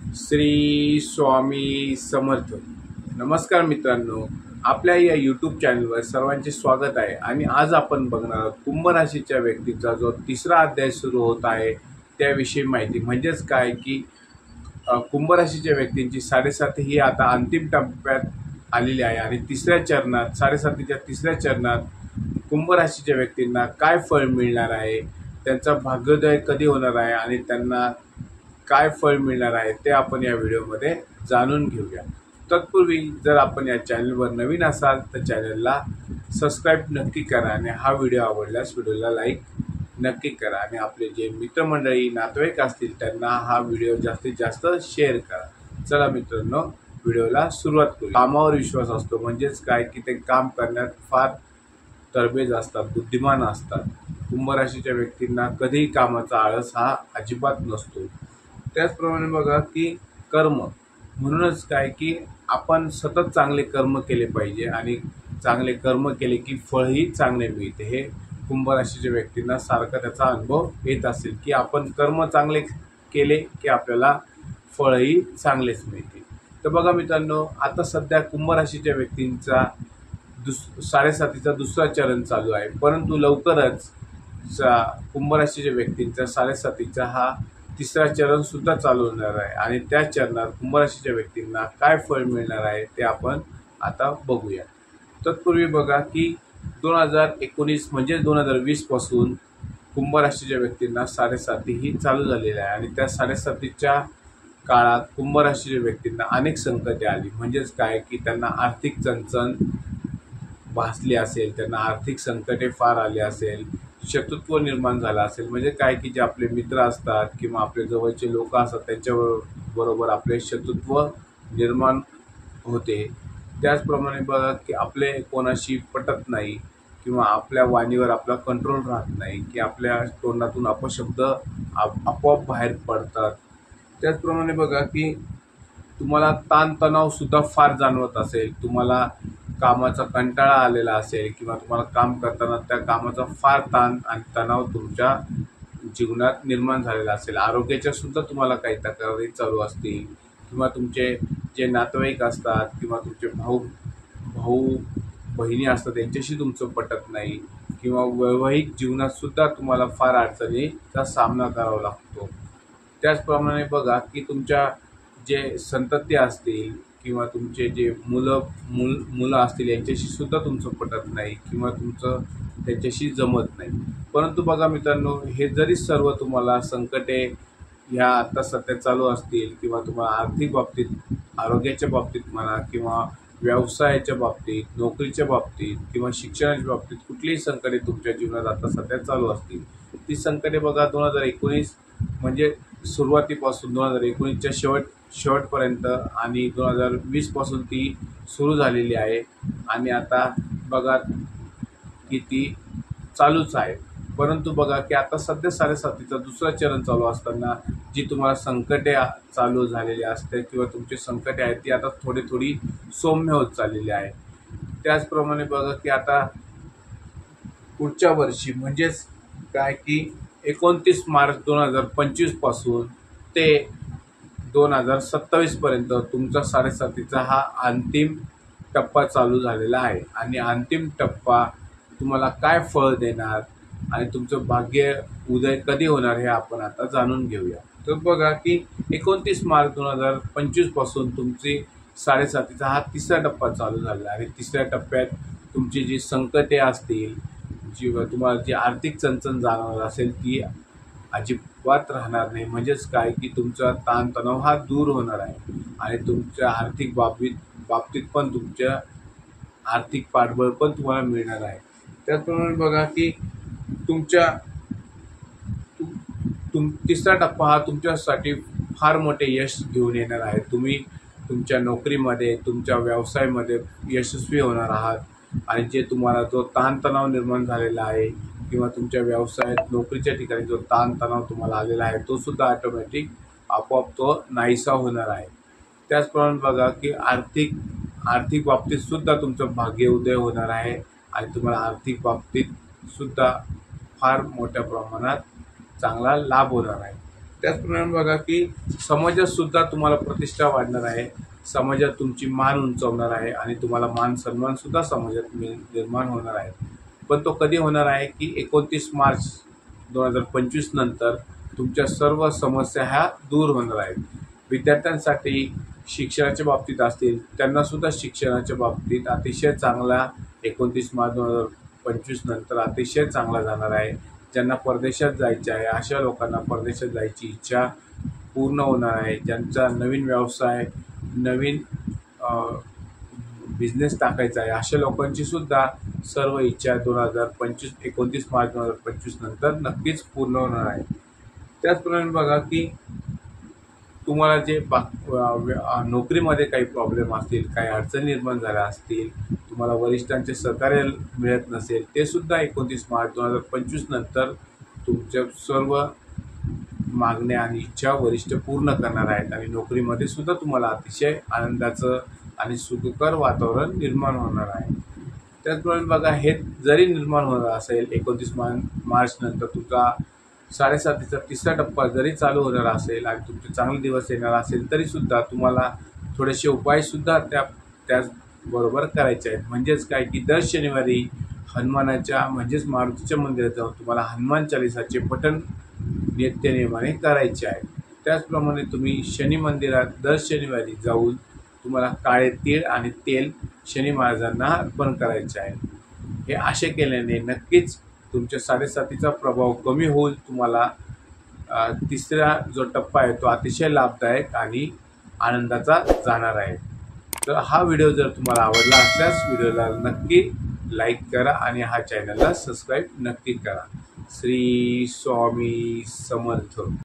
श्री स्वामी समर्थ. नमस्कार मित्रांनो, आपल्या या यूट्यूब चॅनलवर सर्वांचे स्वागत आहे. आणि आज आपण बघणार आहोत कुंभ राशीच्या व्यक्तीचा जो तिसरा अध्याय सुरू होत आहे त्याविषयी माहिती. म्हणजेच काय की कुंभ राशीच्या व्यक्तींची 7.5 ही आता अंतिम टप्प्यात आलेली आहे आणि तिसऱ्या चरणात 7.5च्या तिसऱ्या चरणात कुंभ राशीच्या व्यक्तींना काय फळ मिळणार आहे, त्यांचा भाग्योदय कधी होणार आहे आणि त्यांना काय फळ मिळणार आहे ते आपण या व्हिडिओमध्ये जाणून घेऊया. तत्पूर्वी जर आपण या चॅनलवर नवीन असाल तर चॅनलला सबस्क्राईब नक्की करा आणि हा व्हिडिओ आवडल्यास व्हिडिओला लाईक नक्की करा आणि आपले जे मित्रमंडळी नातेवाईक असतील त्यांना हा व्हिडिओ जास्तीत जास्त शेअर करा. चला मित्रांनो, व्हिडिओला सुरुवात करू. कामावर विश्वास असतो म्हणजेच काय की ते काम करण्यात फार तरबेज असतात, बुद्धिमान असतात. कुंभ राशीच्या व्यक्तींना कधीही कामाचा आळस हा अजिबात नसतो. त्याचप्रमाणे बघा की कर्म, म्हणूनच काय की आपण सतत चांगले कर्म केले पाहिजे आणि चांगले कर्म केले की फळही चांगले मिळते. हे कुंभ राशीच्या व्यक्तींना सारखा त्याचा अनुभव येत असेल की आपण कर्म चांगले केले की आपल्याला फळही चांगलेच मिळते. तर बघा मित्रांनो, आता सध्या कुंभ राशीच्या व्यक्तींचा 7.5चा दुसरा चरण चालू आहे, परंतु लवकरच कुंभ राशीच्या व्यक्तींचा 7.5चा हा तिसरा चरण सुद्धा चालू होणार आहे आणि त्या चरणात कुंभ राशीच्या व्यक्तींना काय फळ मिळणार आहे ते आपण आता बघूया. तत्पूर्वी बघा की 2019 म्हणजे 2020 पासून कुंभ राशीच्या व्यक्तींना 7.5 ही चालू झालेली आहे आणि त्या 7.5च्या काळात कुंभ राशीच्या व्यक्तींना अनेक संकटे आली. म्हणजेच काय की त्यांना आर्थिक चणचण भासली असेल, त्यांना आर्थिक संकटे फार आली असेल, शत्रुत्व निर्माण झालं असेल. म्हणजे काय की जे आपले मित्र असतात किंवा आपले जवळचे लोक असतात त्यांच्याबरोबर आपले शत्रुत्व निर्माण होते. त्याचप्रमाणे बघा की आपले कोणाशी पटत नाही किंवा आपल्या वाणीवर आपला कंट्रोल राहत नाही की आपल्या तोंडातून अपशब्द आपोआप बाहेर पडतात. त्याचप्रमाणे बघा की तुम्हाला ताणतणावसुद्धा फार जाणवत असेल, तुम्हाला कामाचा कंटाळा आलेला असेल किंवा तुम्हाला काम करताना त्या कामाचा फार ताण आणि तणाव तुमच्या जीवनात निर्माण झालेला असेल. आरोग्याच्या सुद्धा तुम्हाला काही तक्रारी चालू असतील किंवा तुमचे जे नातेवाईक असतात किंवा तुमचे भाऊ बहिणी असतात त्यांच्याशी तुमचं पटत नाही किंवा वैवाहिक जीवनात सुद्धा तुम्हाला फार अडचणीचा सामना करावा लागतो. त्याचप्रमाणे बघा की तुमच्या जे संतती असतील किंवा तुमचे जे मुलं असतील यांच्याशी सुद्धा तुमचं पटत नाही किंवा तुमचं त्यांच्याशी जमत नाही. परंतु बघा मित्रांनो, हे जरी सर्व तुम्हाला संकटे ह्या आता सध्या चालू असतील किंवा तुम्हाला आर्थिक बाबतीत, आरोग्याच्या बाबतीत म्हणा किंवा व्यवसायाच्या बाबतीत, नोकरीच्या बाबतीत किंवा शिक्षणाच्या बाबतीत कुठलीही संकटे तुमच्या जीवनात आता सध्या चालू असतील, ती संकटे बघा 2019 म्हणजे सुरुवातीपासून 2019च्या शेवटपर्यंत आणि 2020 पासून ती सुरू झालेली आहे आणि आता बघा की ती चालूच आहे. परंतु बघा की आता सध्या 7.5चा दुसरा चरण चालू असताना जी तुम्हाला संकटे चालू झालेली असते किंवा तुमचे संकटे आहेत ती आता थोडी सौम्य होत चाललेली आहे. त्याचप्रमाणे बघा की आता पुढच्या वर्षी म्हणजेच काय की 29 मार्च 2025 पासून ते 2027 पर्यंत तुमचा 7.5चा हा अंतिम टप्पा चालू झालेला आहे आणि अंतिम टप्पा तुम्हाला काय फळ देणार आणि तुमचं भाग्य उदय कधी होणार हे आपण आता जाणून घेऊया. तर बघा की 29 मार्च 2025 पासून तुमची 7.5चा हा तिसरा टप्पा चालू झाला आणि तिसऱ्या टप्प्यात तुमची जी संकटे असतील, तुम्हाला जी आर्थिक चणचण जाणवणार असेल ती अजिबात राहणार नाही. म्हणजेच काय की तुमचा ताणतणाव हा दूर होणार आहे आणि तुमच्या आर्थिक बाबतीत पण तुमच्या आर्थिक पाठबळ पण तुम्हाला मिळणार आहे. त्याचप्रमाणे बघा की तिसरा टप्पा हा तुमच्यासाठी फार मोठे यश घेऊन येणार आहे. तुम्ही तुमच्या नोकरीमध्ये, तुमच्या व्यवसायामध्ये यशस्वी होणार आहात आणि जे तुम्हाला जो ताणतणाव निर्माण झालेला आहे किंवा तुमच्या व्यवसायात नोकरीच्या ठिकाणी जो ताणतणाव तुम्हाला आलेला आहे तो सुद्धा ऑटोमॅटिक आपोआप तो नाहीसा होणार आहे. त्याचप्रमाणे बघा की आर्थिक बाबतीत सुद्धा तुमचं भाग्य उदय होणार आहे आणि तुम्हाला आर्थिक बाबतीत सुद्धा फार मोठ्या प्रमाणात चांगला लाभ होणार आहे. त्याचप्रमाणे बघा की समाजात सुद्धा तुम्हाला प्रतिष्ठा वाढणार आहे, समाजात तुमची मान उंचावणार आहे आणि तुम्हाला मान सन्मान सुद्धा समाजात निर्माण होणार आहे. पण तो कधी होणार आहे की 29 मार्च 2025 नंतर तुमच्या सर्व समस्या ह्या दूर होणार आहेत. विद्यार्थ्यांसाठी शिक्षणाच्या बाबतीत असतील त्यांना सुद्धा शिक्षणाच्या बाबतीत अतिशय चांगला 29 मार्च 2025 नंतर अतिशय चांगला जाणार आहे. ज्यांना परदेशात जायचे आहे अशा लोकांना परदेशात जायची इच्छा पूर्ण होणार आहे. ज्यांचा नवीन व्यवसाय नवीन बिझनेस टाकायचा आहे अशा लोकांची सुद्धा सर्व इच्छा 29 मार्च 2025 नंतर नक्कीच पूर्ण होणार आहे. त्याचप्रमाणे बघा की तुम्हाला जे नोकरीमध्ये काही प्रॉब्लेम असतील, काही अडचणी निर्माण झाल्या असतील, तुम्हाला वरिष्ठांचे सहकार्य मिळत नसेल, ते सुद्धा 29 मार्च 2025 नंतर तुमच्या सर्व मागण्या आणि इच्छा वरिष्ठ पूर्ण करणार आहेत आणि नोकरीमध्ये सुद्धा तुम्हाला अतिशय आनंदाचं आणि सुखकर वातावरण निर्माण होणार आहे. त्याचप्रमाणे बघा हे जरी निर्माण होणार असेल 29 मार्च नंतर तुमचा 7.5चा तिसरा टप्पा जरी चालू होणार असेल आणि तुमचे चांगले दिवस येणार असेल तरीसुद्धा तुम्हाला थोडेसे उपायसुद्धा त्याचबरोबर करायचे आहेत. म्हणजेच काय की दर शनिवारी हनुमानाच्या म्हणजेच मारुतीच्या मंदिरात जाऊन तुम्हाला हनुमान चालिसाचे पठण नित्यनियमाने करायचे आहे. त्याचप्रमाणे तुम्ही शनी मंदिरात दर शनिवारी जाऊन तुम्हाला काळे तीळ आणि तेल शनी महाराजांना अर्पण करायचे आहे. हे असे केल्याने नक्कीच तुमच्या 7.5चा प्रभाव कमी होईल. तुम्हाला तिसरा जो टप्पा आहे तो अतिशय लाभदायक आणि आनंदाचा जाणार आहे. तर हा व्हिडिओ जर तुम्हाला आवडला असल्यास व्हिडिओला नक्की लाईक करा आणि हा चॅनलला सबस्क्राईब नक्की करा. श्री स्वामी समर्थ.